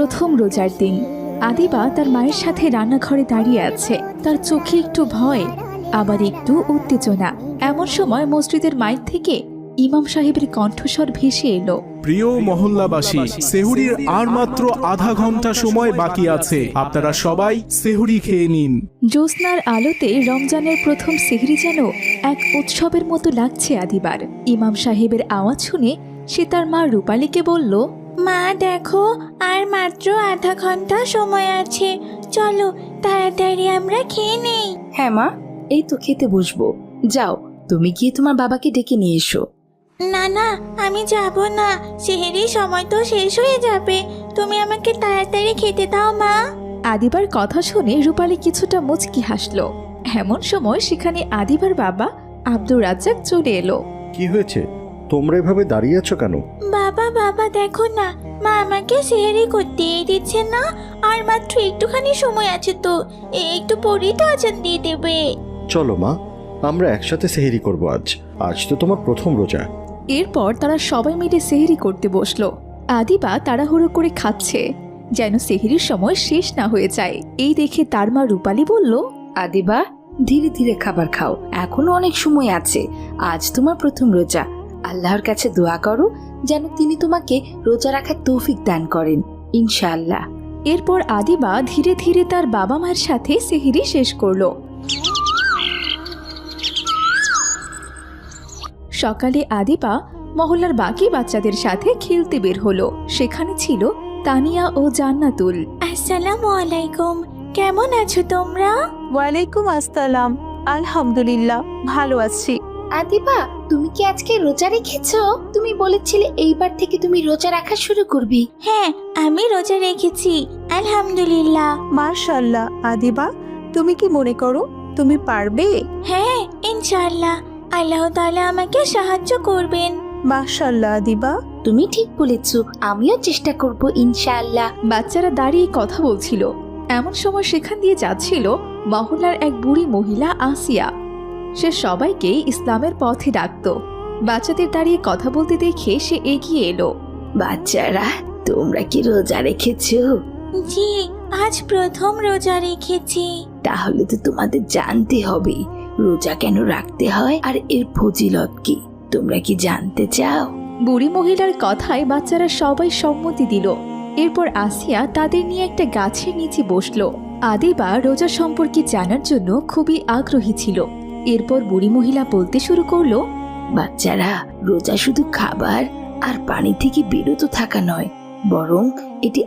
প্রথম রোজার দিন। আদিবা তার মায়ের সাথে রান্নাঘরে দাঁড়িয়ে আছে। তার চোখে একটু ভয়, আবার একটু উত্তেজনা। এমন সময় মসজিদের মাইক থেকে ইমাম সাহেবের কণ্ঠস্বর ভেসে এলো। প্রিয় মহল্লাবাসী, সেহুরির আর মাত্র আধা ঘন্টা সময় বাকি আছে। আপনারা সবাই সেহুরি খেয়ে নিন। জ্যোৎস্নার আলোতে রমজানের প্রথম সেহরি যেন এক উৎসবের মতো লাগছে আদিবার। ইমাম সাহেবের আওয়াজ শুনে সে তার মা রূপালীকে বলল, মা দেখো, আর মাত্র আধা ঘন্টা সময় আছে, চলো তাড়াতাড়ি আমরা খেয়ে নেই। হ্যাঁ মা, এই তো খেতে বসবো। যাও, তুমি গিয়ে তোমার বাবাকে ডেকে নিয়ে এসো। না না, আমি যাব না, সেহরির সময় তো শেষ হয়ে যাবে। তুমি আমাকে তাড়াতাড়ি খেতে দাও মা। আদিবার কথা শুনে রূপালী কিছুটা মুচকি হাসলো। এমন সময় সেখানে আদিবার বাবা আব্দুর রাজ্জাক চলে এলো। কি হয়েছে? তোমরা এভাবে দাঁড়িয়ে আছো কেন? বাবা বাবা দেখো না, মা আমাকে সেহরি করতেই দিচ্ছে না। আর মাত্র একটুখানি সময় আছে তো, একটু পরেই তো আজান দিয়ে দেবে। চলো মা, আমরা একসাথে সেহরি করব। আজ তো তোমার প্রথম রোজা। এরপর তারা সবাই মিলে সেহরি করতে বসলো। আদিবা তাড়াহুড়ো করে খাচ্ছে যেন সেহরির সময় শেষ না হয়ে যায়। এই দেখে তার মা রূপালী বলল, আদিবা, ধীরে ধীরে খাবার খাও, এখনো অনেক সময় আছে। আজ তোমার প্রথম রোজা। আল্লাহর কাছে দোয়া করো যেন তিনি তোমাকে রোজা রাখার তৌফিক দান করেন, ইনশাআল্লাহ। এরপর আদিবা ধীরে ধীরে তার বাবা মায়ের সাথে সেহরি শেষ করলো। সকালে আদিবা মহল্লার বাকি বাচ্চাদের সাথে খেলতে বের হলো। সেখানে ছিল তানিয়া ও জান্নাতুল। আসসালামু আলাইকুম, কেমন আছো তোমরা? ওয়ালাইকুম আসসালাম, আলহামদুলিল্লাহ ভালো আছি। আদিবা, তুমি কি আজকে রোজা রেখেছো? তুমি বলেছিলে এইবার থেকে তুমি রোজা রাখা শুরু করবি। হ্যাঁ, আমি রোজা রেখেছি, আলহামদুলিল্লাহ। মাশাআল্লাহ আদিবা, তুমি কি মনে করো তুমি পারবে? হ্যাঁ, ইনশাআল্লাহ আল্লাহ তাআলা আমাকে সাহায্য করবেন। মাশাআল্লাহ আদিবা। তুমি ঠিক বলেছো, আমিও চেষ্টা করব ইনশাআল্লাহ। বাচ্চারা দাঁড়িয়ে কথা বলছিল। এমন সময় সেখান দিয়ে যাচ্ছিল মহল্লার এক বুড়ি মহিলা আসিয়া। সে সবাইকে ইসলামের পথে ডাকত। বাচ্চাদের দাঁড়িয়ে কথা বলতে দেখে সে এগিয়ে এলো। বাচ্চারা, তোমরা কি রোজা রেখেছো? জি, আজ প্রথম রোজা রেখেছি। তাহলে তো তোমাদের জানতে হবে রোজা কেন রাখতে হয় আর এর ফজিলত কি। তোমরা কি জানতে চাও? বুড়ি মহিলার কথায় বাচ্চারা সবাই সম্মতি দিল। এরপর আসিয়া তাদের নিয়ে একটা গাছের নিচে বসলো। আদিবা রোজা সম্পর্কে জানার জন্য খুবই আগ্রহী ছিল। এরপর বুড়ি মহিলা বলতে শুরু করলো, বাচ্চারা, রোজা শুধু খাবার আর পানি থেকে বিরত থাকা নয়, বরং এটি